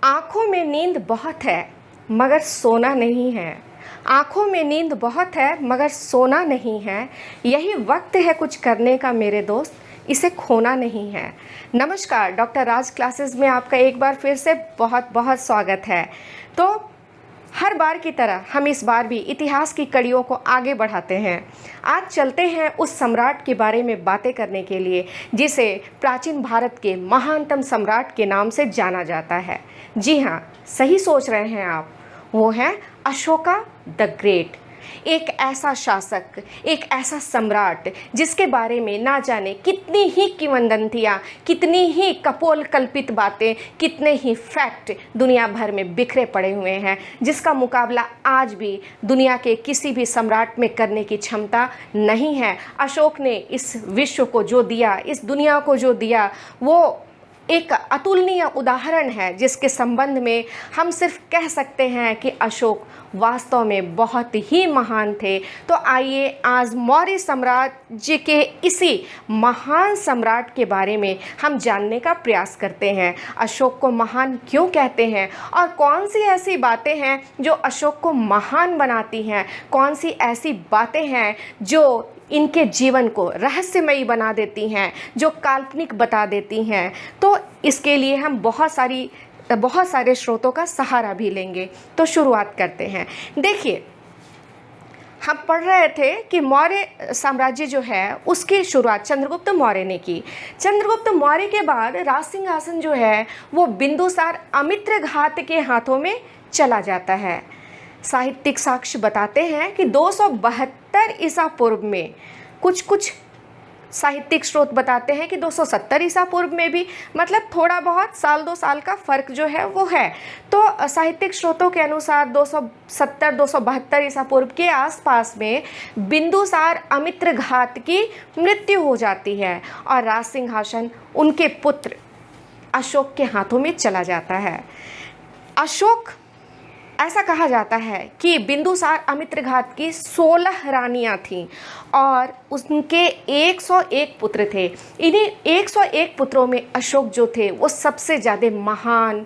आँखों में नींद बहुत है मगर सोना नहीं है। आँखों में नींद बहुत है मगर सोना नहीं है। यही वक्त है कुछ करने का मेरे दोस्त, इसे खोना नहीं है। नमस्कार, डॉक्टर राज क्लासेस में आपका एक बार फिर से बहुत बहुत स्वागत है। तो हर बार की तरह हम इस बार भी इतिहास की कड़ियों को आगे बढ़ाते हैं। आज चलते हैं उस सम्राट के बारे में बातें करने के लिए जिसे प्राचीन भारत के महानतम सम्राट के नाम से जाना जाता है। जी हाँ, सही सोच रहे हैं आप, वो है अशोका द ग्रेट। एक ऐसा शासक, एक ऐसा सम्राट जिसके बारे में ना जाने कितनी ही किंवदंतियाँ, कितनी ही कपोल कल्पित बातें, कितने ही फैक्ट दुनिया भर में बिखरे पड़े हुए हैं, जिसका मुकाबला आज भी दुनिया के किसी भी सम्राट में करने की क्षमता नहीं है। अशोक ने इस विश्व को जो दिया, इस दुनिया को जो दिया, वो एक अतुलनीय उदाहरण है जिसके संबंध में हम सिर्फ कह सकते हैं कि अशोक वास्तव में बहुत ही महान थे। तो आइए आज मौर्य साम्राज्य के इसी महान सम्राट के बारे में हम जानने का प्रयास करते हैं। अशोक को महान क्यों कहते हैं और कौन सी ऐसी बातें हैं जो अशोक को महान बनाती हैं, कौन सी ऐसी बातें हैं जो इनके जीवन को रहस्यमयी बना देती हैं, जो काल्पनिक बता देती हैं। तो इसके लिए हम बहुत सारे स्रोतों का सहारा भी लेंगे। तो शुरुआत करते हैं। देखिए, हम पढ़ रहे थे कि मौर्य साम्राज्य जो है उसकी शुरुआत चंद्रगुप्त मौर्य ने की। चंद्रगुप्त मौर्य के बाद राज सिंहासन जो है वो बिंदुसार अमित्रघात के हाथों में चला जाता है। साहित्यिक साक्ष्य बताते हैं कि 272 ईसा पूर्व में, कुछ साहित्यिक स्रोत बताते हैं कि 270 ईसा पूर्व में भी, मतलब थोड़ा बहुत साल 2 साल का फ़र्क जो है वो है। तो साहित्यिक स्रोतों के अनुसार 270-272 ईसा पूर्व के आसपास में बिंदुसार अमित्रघात की मृत्यु हो जाती है और राज सिंहासन उनके पुत्र अशोक के हाथों में चला जाता है। अशोक, ऐसा कहा जाता है कि बिंदुसार अमित्रघात की 16 रानियां थीं और उनके 101 पुत्र थे। इन्हीं 101 पुत्रों में अशोक जो थे वो सबसे ज़्यादा महान,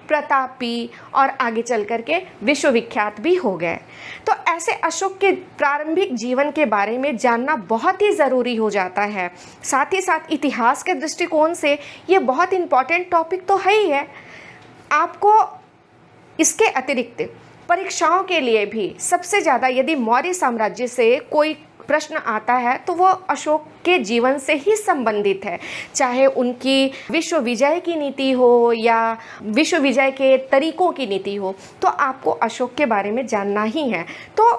प्रतापी और आगे चल कर के विश्वविख्यात भी हो गए। तो ऐसे अशोक के प्रारंभिक जीवन के बारे में जानना बहुत ही ज़रूरी हो जाता है। साथ ही साथ इतिहास के दृष्टिकोण से ये बहुत इम्पॉर्टेंट टॉपिक तो है ही है। आपको इसके अतिरिक्त परीक्षाओं के लिए भी सबसे ज़्यादा यदि मौर्य साम्राज्य से कोई प्रश्न आता है तो वो अशोक के जीवन से ही संबंधित है, चाहे उनकी विश्व विजय की नीति हो या विश्व विजय के तरीकों की नीति हो, तो आपको अशोक के बारे में जानना ही है। तो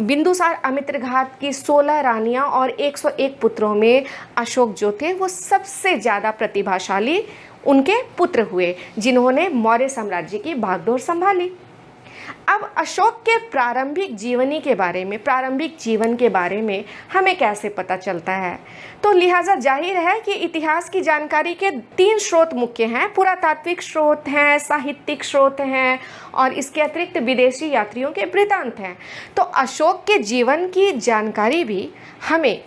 बिंदुसार अमित्रघात की 16 रानियां और 101 पुत्रों में अशोक जो थे वो सबसे ज़्यादा प्रतिभाशाली उनके पुत्र हुए जिन्होंने मौर्य साम्राज्य की बागडोर संभाली। अब अशोक के प्रारंभिक जीवन के बारे में हमें कैसे पता चलता है? तो लिहाजा जाहिर है कि इतिहास की जानकारी के 3 स्रोत मुख्य हैं। पुरातात्विक स्रोत हैं, साहित्यिक स्रोत हैं और इसके अतिरिक्त विदेशी यात्रियों के वृत्तांत हैं। तो अशोक के जीवन की जानकारी भी हमें,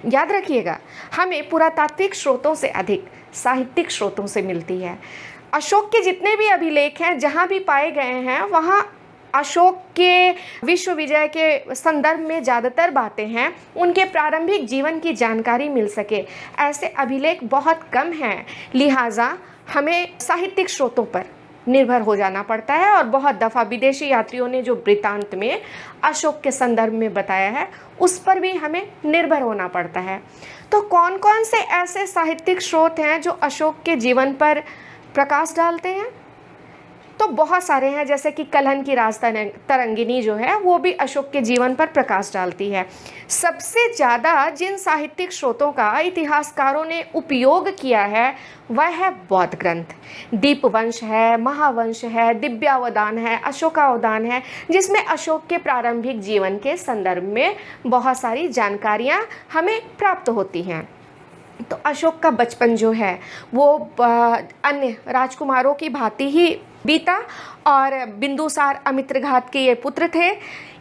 याद रखिएगा, हमें पुरातात्विक स्रोतों से अधिक साहित्यिक स्रोतों से मिलती है। अशोक के जितने भी अभिलेख हैं, जहाँ भी पाए गए हैं, वहाँ अशोक के विश्व विजय के संदर्भ में ज़्यादातर बातें हैं, उनके प्रारंभिक जीवन की जानकारी मिल सके, ऐसे अभिलेख बहुत कम हैं। लिहाजा हमें साहित्यिक स्रोतों पर निर्भर हो जाना पड़ता है और बहुत दफ़ा विदेशी यात्रियों ने जो वृत्तांत में अशोक के संदर्भ में बताया है उस पर भी हमें निर्भर होना पड़ता है। तो कौन कौन से ऐसे साहित्यिक स्रोत हैं जो अशोक के जीवन पर प्रकाश डालते हैं? तो बहुत सारे हैं, जैसे कि कलहन की राजतरंगिणी जो है वो भी अशोक के जीवन पर प्रकाश डालती है। सबसे ज़्यादा जिन साहित्यिक स्रोतों का इतिहासकारों ने उपयोग किया है वह है बौद्ध ग्रंथ। दीपवंश है, महावंश है, दिव्यावदान है, अशोकावदान है, जिसमें अशोक के प्रारंभिक जीवन के संदर्भ में बहुत सारी जानकारियाँ हमें प्राप्त होती हैं। तो अशोक का बचपन जो है वो अन्य राजकुमारों की भांति ही बीता और बिंदुसार अमित्रघात के ये पुत्र थे।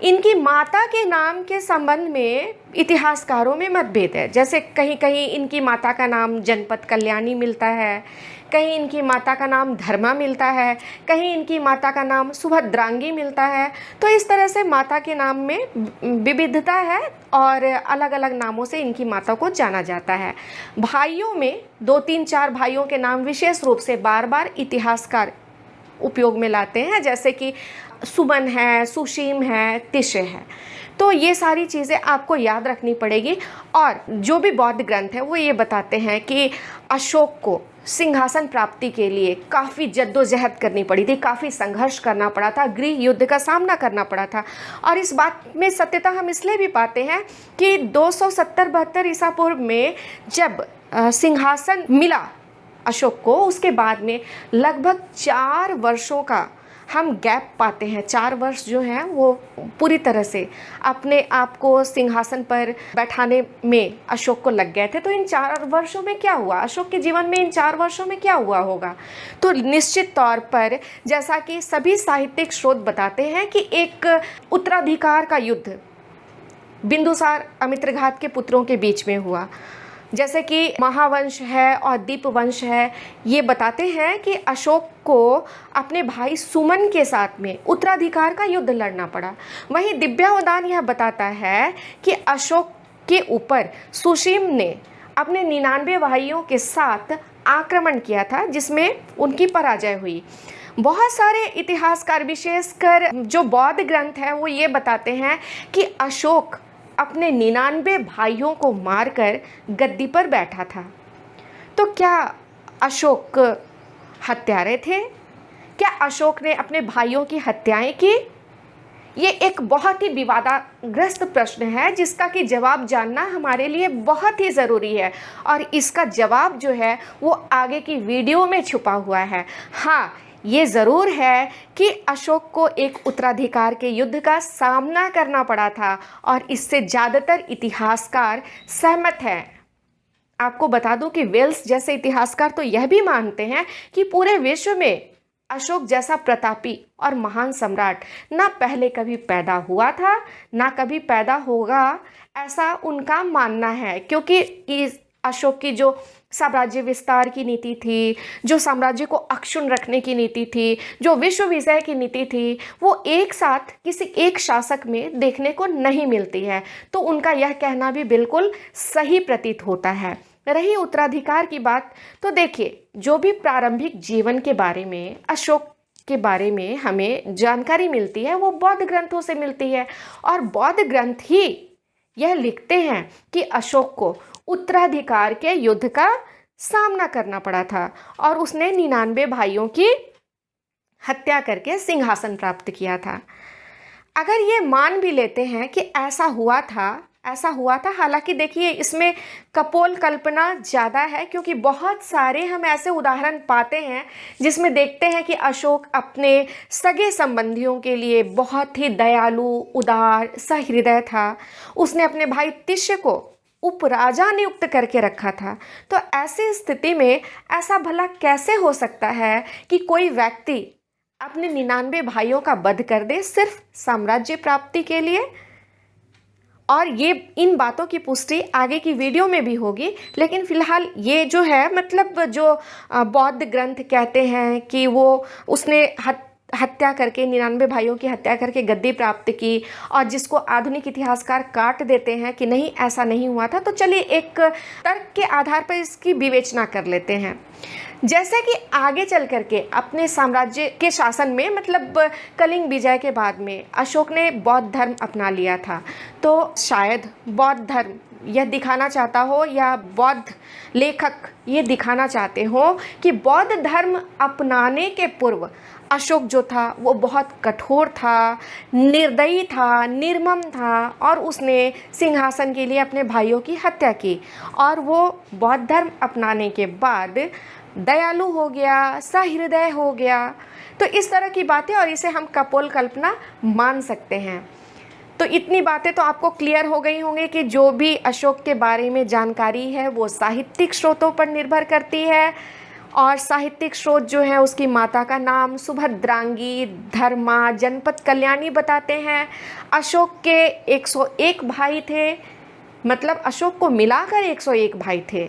इनकी माता के नाम के संबंध में इतिहासकारों में मतभेद है। जैसे कहीं कहीं इनकी माता का नाम जनपद कल्याणी मिलता है, कहीं इनकी माता का नाम धर्मा मिलता है, कहीं इनकी माता का नाम सुभद्रांगी मिलता है। तो इस तरह से माता के नाम में विविधता है और अलग अलग नामों से इनकी माता को जाना जाता है। भाइयों में 2-3-4 भाइयों के नाम विशेष रूप से बार बार इतिहासकार उपयोग में लाते हैं, जैसे कि सुमन है, सुशीम है, तिशे है। तो ये सारी चीज़ें आपको याद रखनी पड़ेगी। और जो भी बौद्ध ग्रंथ है वो ये बताते हैं कि अशोक को सिंहासन प्राप्ति के लिए काफ़ी जद्दोजहद करनी पड़ी थी, काफ़ी संघर्ष करना पड़ा था, गृह युद्ध का सामना करना पड़ा था। और इस बात में सत्यता हम इसलिए भी पाते हैं कि 270-72 ईसा पूर्व में जब सिंहासन मिला अशोक को, उसके बाद में लगभग 4 वर्षों का हम गैप पाते हैं। 4 वर्ष जो हैं वो पूरी तरह से अपने आप को सिंहासन पर बैठाने में अशोक को लग गए थे। तो इन 4 वर्षों में क्या हुआ, अशोक के जीवन में इन 4 वर्षों में क्या हुआ होगा? तो निश्चित तौर पर जैसा कि सभी साहित्यिक स्रोत बताते हैं कि एक उत्तराधिकार का युद्ध बिंदुसार अमित्रघात के पुत्रों के बीच में हुआ। जैसे कि महावंश है और दीपवंश है, ये बताते हैं कि अशोक को अपने भाई सुमन के साथ में उत्तराधिकार का युद्ध लड़ना पड़ा। वहीं दिव्यावदान यह बताता है कि अशोक के ऊपर सुशीम ने अपने 99 भाइयों के साथ आक्रमण किया था, जिसमें उनकी पराजय हुई। बहुत सारे इतिहासकार विशेषकर जो बौद्ध ग्रंथ हैं वो ये बताते हैं कि अशोक अपने 99 भाइयों को मारकर गद्दी पर बैठा था। तो क्या अशोक हत्यारे थे? क्या अशोक ने अपने भाइयों की हत्याएं की? ये एक बहुत ही विवादाग्रस्त प्रश्न है जिसका कि जवाब जानना हमारे लिए बहुत ही ज़रूरी है, और इसका जवाब जो है वो आगे की वीडियो में छुपा हुआ है। हाँ, ये ज़रूर है कि अशोक को एक उत्तराधिकार के युद्ध का सामना करना पड़ा था, और इससे ज़्यादातर इतिहासकार सहमत हैं। आपको बता दूं कि वेल्स जैसे इतिहासकार तो यह भी मानते हैं कि पूरे विश्व में अशोक जैसा प्रतापी और महान सम्राट ना पहले कभी पैदा हुआ था, ना कभी पैदा होगा, ऐसा उनका मानना है। क्योंकि इस अशोक की जो साम्राज्य विस्तार की नीति थी, जो साम्राज्य को अक्षुण्ण रखने की नीति थी, जो विश्व विजय की नीति थी, वो एक साथ किसी एक शासक में देखने को नहीं मिलती है। तो उनका यह कहना भी बिल्कुल सही प्रतीत होता है। रही उत्तराधिकार की बात, तो देखिए, जो भी प्रारंभिक जीवन के बारे में, अशोक के बारे में हमें जानकारी मिलती है वो बौद्ध ग्रंथों से मिलती है। और बौद्ध ग्रंथ ही यह लिखते हैं कि अशोक को उत्तराधिकार के युद्ध का सामना करना पड़ा था और उसने 99 भाइयों की हत्या करके सिंहासन प्राप्त किया था। अगर ये मान भी लेते हैं कि ऐसा हुआ था, हालांकि देखिए इसमें कपोल कल्पना ज़्यादा है, क्योंकि बहुत सारे हम ऐसे उदाहरण पाते हैं जिसमें देखते हैं कि अशोक अपने सगे संबंधियों के लिए बहुत ही दयालु, उदार, सहृदय था। उसने अपने भाई तिष्य को उपराजा नियुक्त करके रखा था। तो ऐसी स्थिति में ऐसा भला कैसे हो सकता है कि कोई व्यक्ति अपने 99 भाइयों का वध कर दे सिर्फ साम्राज्य प्राप्ति के लिए? और ये इन बातों की पुष्टि आगे की वीडियो में भी होगी, लेकिन फिलहाल ये जो है, मतलब जो बौद्ध ग्रंथ कहते हैं कि वो उसने हत्या करके 99 भाइयों की हत्या करके गद्दी प्राप्त की, और जिसको आधुनिक इतिहासकार काट देते हैं कि नहीं ऐसा नहीं हुआ था। तो चलिए एक तर्क के आधार पर इसकी विवेचना कर लेते हैं। जैसे कि आगे चल करके अपने साम्राज्य के शासन में, मतलब कलिंग विजय के बाद में अशोक ने बौद्ध धर्म अपना लिया था। तो शायद बौद्ध धर्म यह दिखाना चाहता हो, या बौद्ध लेखक ये दिखाना चाहते हो कि बौद्ध धर्म अपनाने के पूर्व अशोक जो था वो बहुत कठोर था, निर्दयी था, निर्मम था, और उसने सिंहासन के लिए अपने भाइयों की हत्या की। और वो बौद्ध धर्म अपनाने के बाद दयालु हो गया, सहृदय हो गया। तो इस तरह की बातें, और इसे हम कपोल कल्पना मान सकते हैं। तो इतनी बातें तो आपको क्लियर हो गई होंगी कि जो भी अशोक के बारे में जानकारी है वो साहित्यिक स्रोतों पर निर्भर करती है, और साहित्यिक स्रोत जो है उसकी माता का नाम सुभद्रांगी, धर्मा, जनपद कल्याणी बताते हैं। अशोक के 101 भाई थे, मतलब अशोक को मिलाकर 101 भाई थे।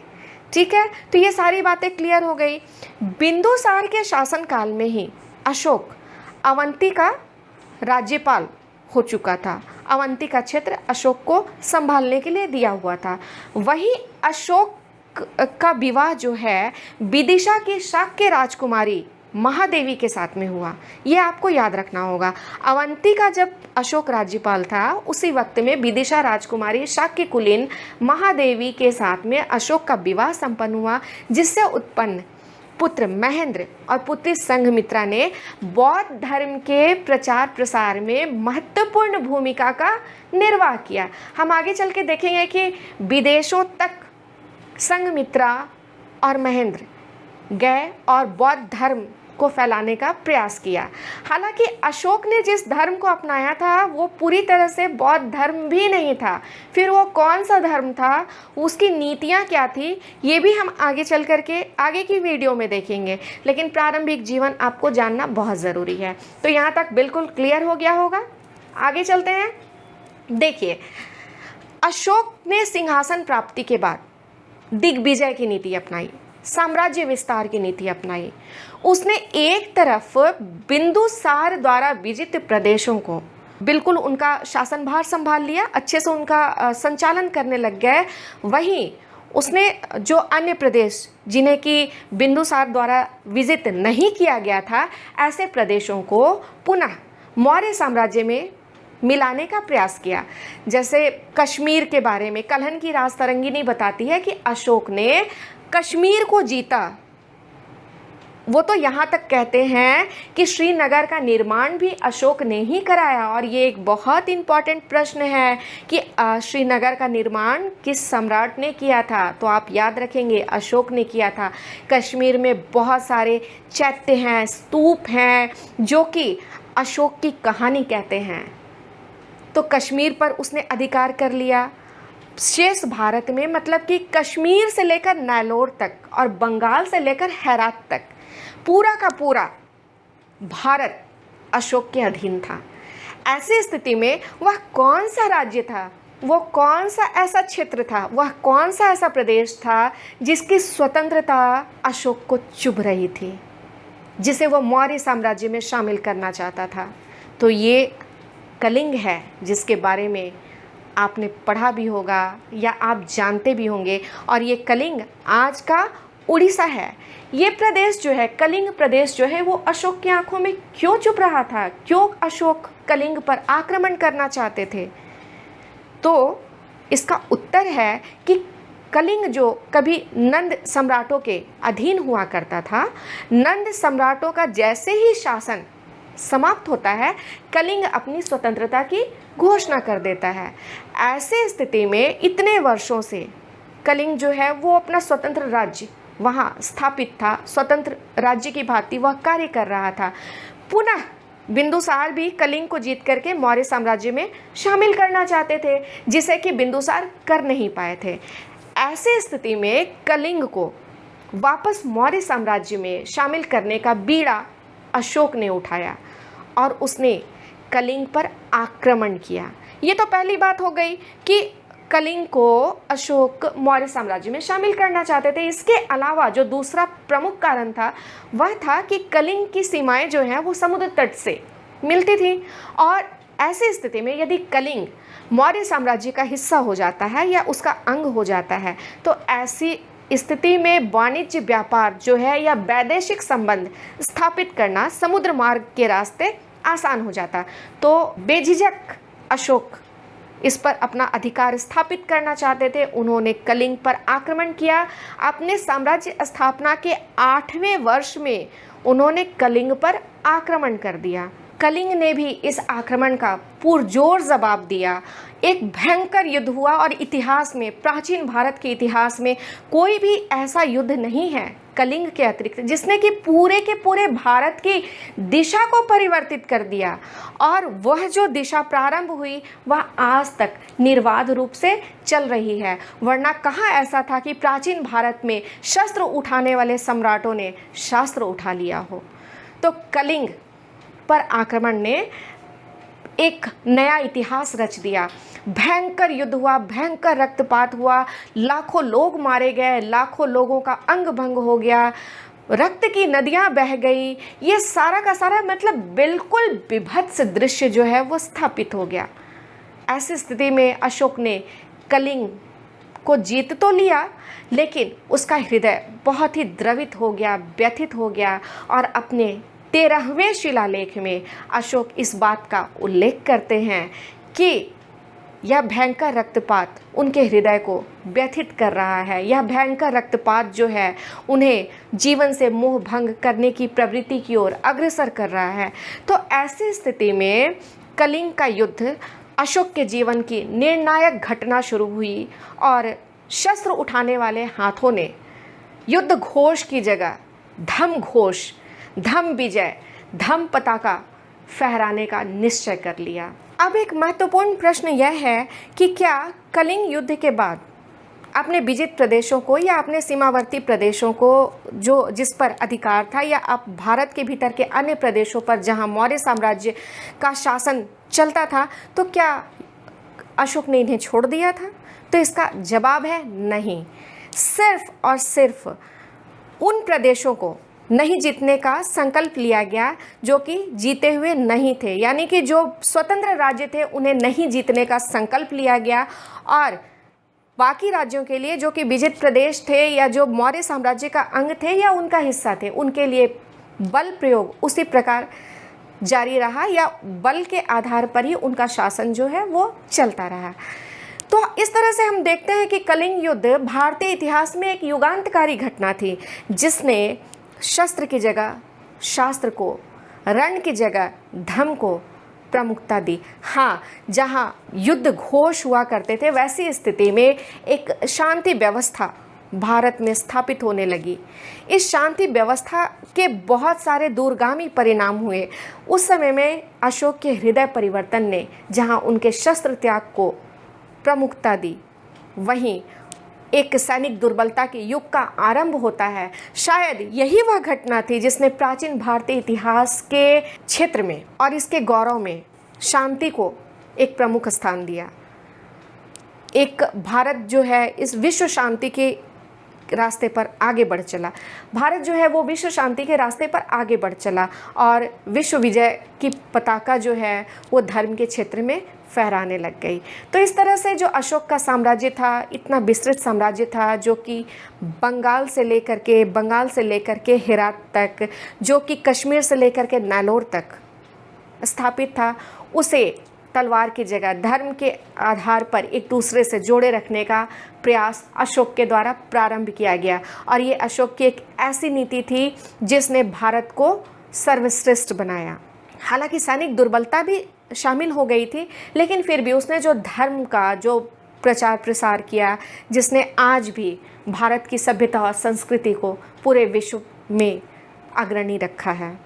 ठीक है, तो ये सारी बातें क्लियर हो गई। बिंदुसार के शासनकाल में ही अशोक अवंती का राज्यपाल हो चुका था। अवंती का क्षेत्र अशोक को संभालने के लिए दिया हुआ था। वही अशोक का विवाह जो है विदिशा की शाक्य राजकुमारी महादेवी के साथ में हुआ, ये आपको याद रखना होगा। अवंती का जब अशोक राज्यपाल था उसी वक्त में विदिशा राजकुमारी शाक्य कुलीन महादेवी के साथ में अशोक का विवाह संपन्न हुआ, जिससे उत्पन्न पुत्र महेंद्र और पुत्री संघमित्रा ने बौद्ध धर्म के प्रचार प्रसार में महत्वपूर्ण भूमिका का निर्वाह किया। हम आगे चल के देखेंगे कि विदेशों तक संघमित्रा और महेंद्र गए और बौद्ध धर्म को फैलाने का प्रयास किया। हालांकि अशोक ने जिस धर्म को अपनाया था वो पूरी तरह से बौद्ध धर्म भी नहीं था। फिर वो कौन सा धर्म था, उसकी नीतियाँ क्या थी, ये भी हम आगे चल करके आगे की वीडियो में देखेंगे। लेकिन प्रारंभिक जीवन आपको जानना बहुत ज़रूरी है। तो यहाँ तक बिल्कुल क्लियर हो गया होगा। आगे चलते हैं। देखिए, अशोक ने सिंहासन प्राप्ति के बाद दिग्विजय की नीति अपनाई, साम्राज्य विस्तार की नीति अपनाई। उसने एक तरफ बिंदुसार द्वारा विजित प्रदेशों को बिल्कुल उनका शासनभार संभाल लिया, अच्छे से उनका संचालन करने लग गए। वहीं उसने जो अन्य प्रदेश जिन्हें कि बिंदुसार द्वारा विजित नहीं किया गया था, ऐसे प्रदेशों को पुनः मौर्य साम्राज्य में मिलाने का प्रयास किया। जैसे कश्मीर के बारे में कलहन की राजतरंगिणी बताती है कि अशोक ने कश्मीर को जीता। वो तो यहाँ तक कहते हैं कि श्रीनगर का निर्माण भी अशोक ने ही कराया। और ये एक बहुत इम्पॉर्टेंट प्रश्न है कि श्रीनगर का निर्माण किस सम्राट ने किया था, तो आप याद रखेंगे अशोक ने किया था। कश्मीर में बहुत सारे चैत्य हैं, स्तूप हैं जो कि अशोक की कहानी कहते हैं। तो कश्मीर पर उसने अधिकार कर लिया। शेष भारत में, मतलब कि कश्मीर से लेकर नैलोर तक और बंगाल से लेकर हेरात तक पूरा का पूरा भारत अशोक के अधीन था। ऐसी स्थिति में वह कौन सा राज्य था, वो कौन सा ऐसा क्षेत्र था, वह कौन सा ऐसा प्रदेश था जिसकी स्वतंत्रता अशोक को चुभ रही थी, जिसे वो मौर्य साम्राज्य में शामिल करना चाहता था? तो ये कलिंग है, जिसके बारे में आपने पढ़ा भी होगा या आप जानते भी होंगे। और ये कलिंग आज का उड़ीसा है। ये प्रदेश जो है, कलिंग प्रदेश जो है, वो अशोक की आंखों में क्यों चुभ रहा था? क्यों अशोक कलिंग पर आक्रमण करना चाहते थे? तो इसका उत्तर है कि कलिंग जो कभी नंद सम्राटों के अधीन हुआ करता था, नंद सम्राटों का जैसे ही शासन समाप्त होता है, कलिंग अपनी स्वतंत्रता की घोषणा कर देता है। ऐसे स्थिति में इतने वर्षों से कलिंग जो है वो अपना स्वतंत्र राज्य वहाँ स्थापित था, स्वतंत्र राज्य की भांति वह कार्य कर रहा था। पुनः बिंदुसार भी कलिंग को जीत करके मौर्य साम्राज्य में शामिल करना चाहते थे, जिसे कि बिंदुसार कर नहीं पाए थे। ऐसे स्थिति में कलिंग को वापस मौर्य साम्राज्य में शामिल करने का बीड़ा अशोक ने उठाया और उसने कलिंग पर आक्रमण किया। ये तो पहली बात हो गई कि कलिंग को अशोक मौर्य साम्राज्य में शामिल करना चाहते थे। इसके अलावा जो दूसरा प्रमुख कारण था वह था कि कलिंग की सीमाएं जो हैं वो समुद्र तट से मिलती थी, और ऐसी स्थिति में यदि कलिंग मौर्य साम्राज्य का हिस्सा हो जाता है या उसका अंग हो जाता है, तो ऐसी स्थिति में वाणिज्य व्यापार जो है या वैदेशिक संबंध स्थापित करना समुद्र मार्ग के रास्ते आसान हो जाता। तो बेझिझक अशोक इस पर अपना अधिकार स्थापित करना चाहते थे। उन्होंने कलिंग पर आक्रमण किया। अपने साम्राज्य स्थापना के 8वें वर्ष में उन्होंने कलिंग पर आक्रमण कर दिया। कलिंग ने भी इस आक्रमण का पुरजोर जवाब दिया। एक भयंकर युद्ध हुआ और इतिहास में, प्राचीन भारत के इतिहास में कोई भी ऐसा युद्ध नहीं है कलिंग के अतिरिक्त जिसने कि पूरे के पूरे भारत की दिशा को परिवर्तित कर दिया। और वह जो दिशा प्रारंभ हुई वह आज तक निर्बाध रूप से चल रही है। वरना कहाँ ऐसा था कि प्राचीन भारत में शस्त्र उठाने वाले सम्राटों ने शास्त्र उठा लिया हो। तो कलिंग पर आक्रमण ने एक नया इतिहास रच दिया। भयंकर युद्ध हुआ, भयंकर रक्तपात हुआ, लाखों लोग मारे गए, लाखों लोगों का अंग भंग हो गया, रक्त की नदियां बह गई। ये सारा का सारा मतलब बिल्कुल विभत्स दृश्य जो है वो स्थापित हो गया। ऐसी स्थिति में अशोक ने कलिंग को जीत तो लिया, लेकिन उसका हृदय बहुत ही द्रवित हो गया, व्यथित हो गया। और अपने 13वें शिलालेख में अशोक इस बात का उल्लेख करते हैं कि यह भयंकर रक्तपात उनके हृदय को व्यथित कर रहा है। यह भयंकर रक्तपात जो है उन्हें जीवन से मोह भंग करने की प्रवृत्ति की ओर अग्रसर कर रहा है। तो ऐसी स्थिति में कलिंग का युद्ध अशोक के जीवन की निर्णायक घटना शुरू हुई और शस्त्र उठाने वाले हाथों ने युद्ध घोष की जगह धम घोष, धम विजय, धम पताका फहराने का निश्चय कर लिया। अब एक महत्वपूर्ण प्रश्न यह है कि क्या कलिंग युद्ध के बाद अपने विजित प्रदेशों को या अपने सीमावर्ती प्रदेशों को जो जिस पर अधिकार था, या अब भारत के भीतर के अन्य प्रदेशों पर जहां मौर्य साम्राज्य का शासन चलता था, तो क्या अशोक ने इन्हें छोड़ दिया था? तो इसका जवाब है नहीं। सिर्फ और सिर्फ उन प्रदेशों को नहीं जीतने का संकल्प लिया गया जो कि जीते हुए नहीं थे, यानी कि जो स्वतंत्र राज्य थे उन्हें नहीं जीतने का संकल्प लिया गया। और बाकी राज्यों के लिए जो कि विजित प्रदेश थे या जो मौर्य साम्राज्य का अंग थे या उनका हिस्सा थे, उनके लिए बल प्रयोग उसी प्रकार जारी रहा, या बल के आधार पर ही उनका शासन जो है वो चलता रहा। तो इस तरह से हम देखते हैं कि कलिंग युद्ध भारतीय इतिहास में एक युगांतकारी घटना थी, जिसने शस्त्र की जगह शास्त्र को, रण की जगह धम को प्रमुखता दी। हाँ, जहाँ युद्ध घोष हुआ करते थे वैसी स्थिति में एक शांति व्यवस्था भारत में स्थापित होने लगी। इस शांति व्यवस्था के बहुत सारे दूरगामी परिणाम हुए। उस समय में अशोक के हृदय परिवर्तन ने जहाँ उनके शस्त्र त्याग को प्रमुखता दी, वहीं एक सैनिक दुर्बलता के युग का आरंभ होता है। शायद यही वह घटना थी जिसने प्राचीन भारतीय इतिहास के क्षेत्र में और इसके गौरव में शांति को एक प्रमुख स्थान दिया। एक भारत जो है इस विश्व शांति के रास्ते पर आगे बढ़ चला। भारत जो है वो विश्व शांति के रास्ते पर आगे बढ़ चला और विश्व विजय की पताका जो है वो धर्म के क्षेत्र में फहराने लग गई। तो इस तरह से जो अशोक का साम्राज्य था, इतना विस्तृत साम्राज्य था, जो कि बंगाल से लेकर के हेरात तक, जो कि कश्मीर से लेकर के नैलोर तक स्थापित था, उसे तलवार की जगह धर्म के आधार पर एक दूसरे से जोड़े रखने का प्रयास अशोक के द्वारा प्रारंभ किया गया। और ये अशोक की एक ऐसी नीति थी जिसने भारत को सर्वश्रेष्ठ बनाया। हालांकि सैनिक दुर्बलता भी शामिल हो गई थी, लेकिन फिर भी उसने जो धर्म का जो प्रचार प्रसार किया, जिसने आज भी भारत की सभ्यता और संस्कृति को पूरे विश्व में अग्रणी रखा है।